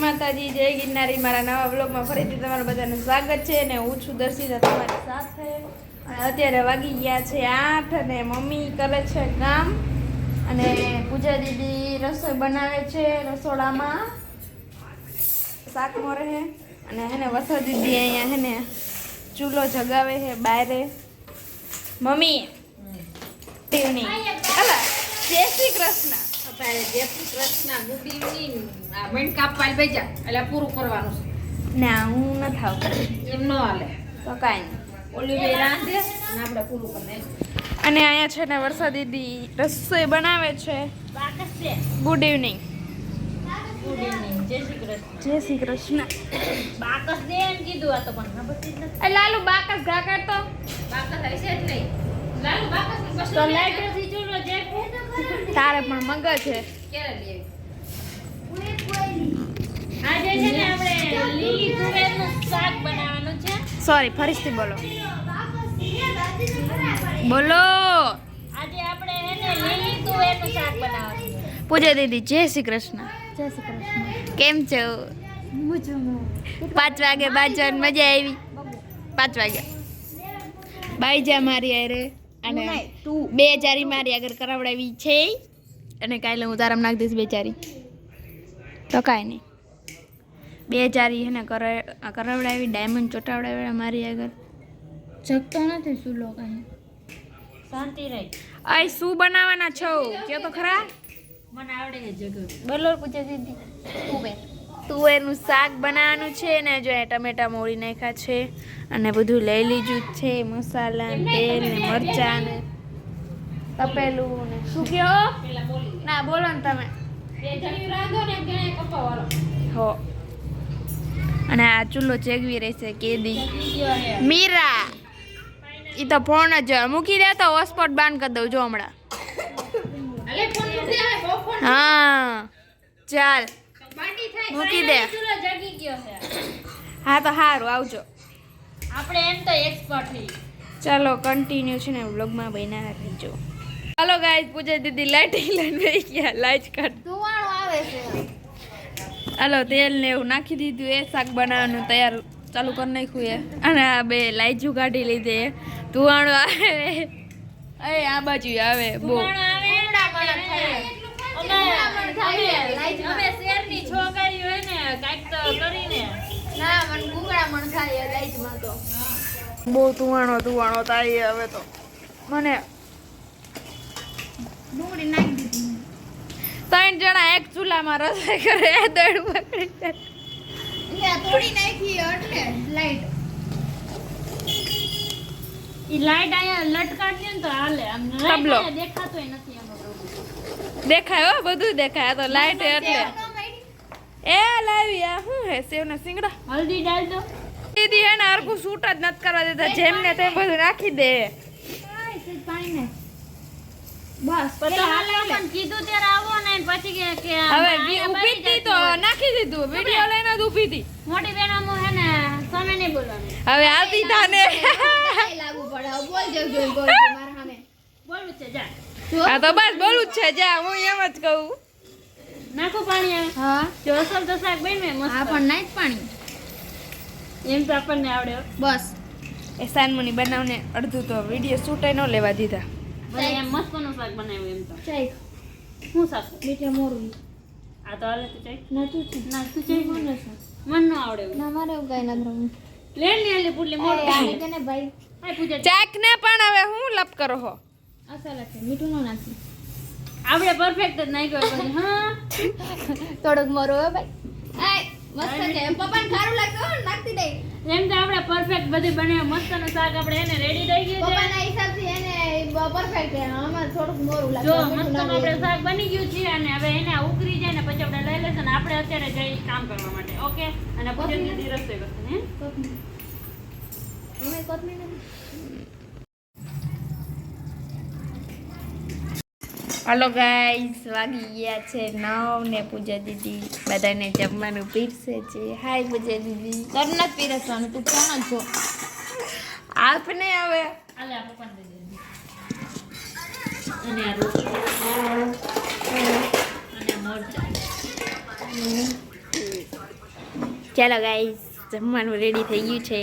માતાજી, જય ગિરનારી. મારા નવા બ્લોગમાં ફરીથી તમારું બધાનું સ્વાગત છે અને હું છું દર્શિતા તમારી સાથે. અને અત્યારે વાગી ગયા છે 8 અને મમ્મી કરે છે કામ અને પૂજા દીદી રસોઈ બનાવે છે રસોડામાં, શાક મોરે છે અને હેને વસા દીદી અહીંયા હેને ચૂલો જગાવે છે બારે. મમ્મી ટીવની અલા જય શ્રી કૃષ્ણ. જય શ્રી કૃષ્ણ. Good evening. આ મણ કાપવા બેજા એટલે પૂરું કરવાનું છે. ના હું ન થાવ એમ ન હાલે તો કાંઈ નહીં. ઓલી બે રાંધે ને આપણે પૂરું કરી નાખીએ. અને અહીંયા છે ને વર્ષા દીદી રસોઈ બનાવે છે. બાકસ છે. Good evening. Good evening. જય શ્રી કૃષ્ણ. જય શ્રી કૃષ્ણ. બાકસ દે એમ કીધું, આ તો પણ ખબર જ નથી. એ લાલુ બાકસ ઘા કરતો. બાકસ હશે જ નહીં. લાલુ બાકસ ની બસ તો લાઈટ થી ચૂલો જે તારે પણ મગજ છે. ક્યારે લઈ આજે છે ને આપણે લીલી તુવેરનું શાક બનાવવાનું છે. સોરી ફરીથી બોલો. બોલો. આજે આપણે એને લીલી તુવેરનું શાક બનાવવાનું છે. પૂજા દીદી જય શ્રી કૃષ્ણ. જય શ્રી કૃષ્ણ. કેમ છો? 5 વાગે બાજવાની મજા આવી. 5 વાગ્યા બાઈજા મારી આરે અને બે ચારી મારી આગળ કરાવડાવી છે અને કાલે હું તારામ નાખી દઈશ બેચારી તો કાંઈ નહીં. બે ચારી એને કરાવડાવી, ડાયમંડ ચોટાવડાવ્યા મારી આગળ. જગતો નથી સુલો કાંઈ. શાંતિ રહી. આય શું બનાવવાના છો કયો તો ખરા. મને આવડે છે જગત. બોલો પૂછે દીદી. તુવેરનું શાક બનાવવાનું છે ને જો ટમેટા મોળી નાખ્યા છે અને બધું લઈ લીધું છે, મસાલા તેલ ને મરચાં ને તપેલું ને શું કયો. પેલા બોલી ના બોલો ને તમે. બે જણી રાંધો ને એક જણે કપાવાળો. હો. અને આ ચૂલો ચેગવી રહેશે કેદી મીરા. ઈ તો ફોન જ મૂકી દે તો હોસ્પોટ બાન કરી દઉં જો હમણાં. અલે ફોન મૂકી દે બહુ ફોન. હા ચાલ બાટી થાય. મૂકી દે. ચૂલો જગી ગયો છે. હા તો સારું આવજો. આપણે એમ તો એક્સપર્ટ થઈ. ચાલો કન્ટિન્યુ છે ને વ્લોગમાં બન્યા રહેજો. ચાલો ગાઈસ પૂજા દીદી લાઈટિંગ લઈને બેસી ગયા. લાઈટ કાઢ ધુવાણો આવે છે. હાલો તેલ ને એવું નાખી દીધું. એ શાક બનાવવાનું તૈયાર ચાલુ કરી નાખ્યું એ. અને આ બે લાઈજુ કાઢી લીધી. ધુવાણો આવે એ આ બાજુ આવે બહુ. ધુવાણો આવે અમે શેરની છોકરી હોય ને કાંઈક તો કરીને. ના મને ગુંગળામણ થાય લાઈટમાં તો બહુ ધુવાણો થાય હવે તો. મને ડુંગળી નાખી દીધી. 3 જણા એક ચૂલામાં રસોઈ કરે દળ પકડી થોડી નાખી એટલે લાઈટ. ઈ લાઈટ અહીંયા લટકાડ્યો ને તો હાલે. આમ તબલો. લાઈટ દેખાતોય નથી આમાં. દેખાય હો બધું દેખાય. આ તો લાઈટ એટલે એ લાવી. આ શું હે સેવના સિંગડા. હલ્દી ડાલ દો. દીદી હે ને હરખું શૂટ જ નથી કરવા દેતા. જેમ ને તેમ બધું નાખી દે. પાણી ને બસ પછી હાલે પણ કીધું ત્યારે આવો ને પછી કે હવે ઊભી હતી તો નાખી દીધું. વિડિયો લઈને જ ઊભી હતી. મોટી બેનો હે ને સામે નહીં બોલવાનું. હવે આવતી થાને લાગુ પડે. બોલ જલ્દી બોલ મારા સામે. બોલું છે જા. આ તો બસ બોલું જ છે. જા હું એમ જ કહું. નાખો પાણી. હા જો અસલ તો શાક બને મસ્ત. આ પણ નાખ પાણી. એમ તો આપણને આવડે. બસ એ સાનમુની બનાવને અડધું તો વિડિયો શૂટ ન લેવા દીધા. ભલે એમ મસ્તનું શાક બનાવ્યું એમ તો. ચાઈ હું શાક મીઠે મોરું. આ તો હાલે તો ચાઈ. ના તું ચાઈ કોને છે? મન ન આવડે. ના મારે એવું કઈ ના કરવું. લેન ને આલી પુટલી મોટી. કેને ભાઈ હાય પૂજા. ચાક ને પણ હવે હું લપ કરો હો. અસલ છે. મીઠું ન નાખી. આપણે પરફેક્ટ જ નાખ્યો પછી. હા થોડુંક મોરું હો ભાઈ. આય મસ્ત છે. પપ્પાને ખારું લાગ્યું નાખતી દે. એમ તો આપણે પરફેક્ટ બધું બનાવ્યું. મસ્તનું શાક આપણે એને રેડી થઈ ગયું છે. પપ્પાના હિસાબથી એને પરફેક્ટ છે. આમાં થોડુંક મોરું લાગે. જો મસ્તનું આપણે શાક બની ગયું છે અને હવે એને ઉકળી જાય ને પછી આપણે લઈ લેશું અને આપણે અત્યારે જઈ કામ કરવા માટે. ઓકે અને પૂજા દીદી રસોઈ કરશે. હે અમે કોથમીર નથી. હાલો ગાઈસ વાગી ગયા છે 9 ને પૂજા દીદી બધાને જમવાનું પીરસે છે. હાય પૂજા દીદી. તર નથી પીરસવાનું તું કોણ છો આપને હવે. આલે આ પપ્પાને દે દે. અને આ રોટલી અને મરચાં. ચાલો ગાઈસ જમવાનું રેડી થઈ ગયું છે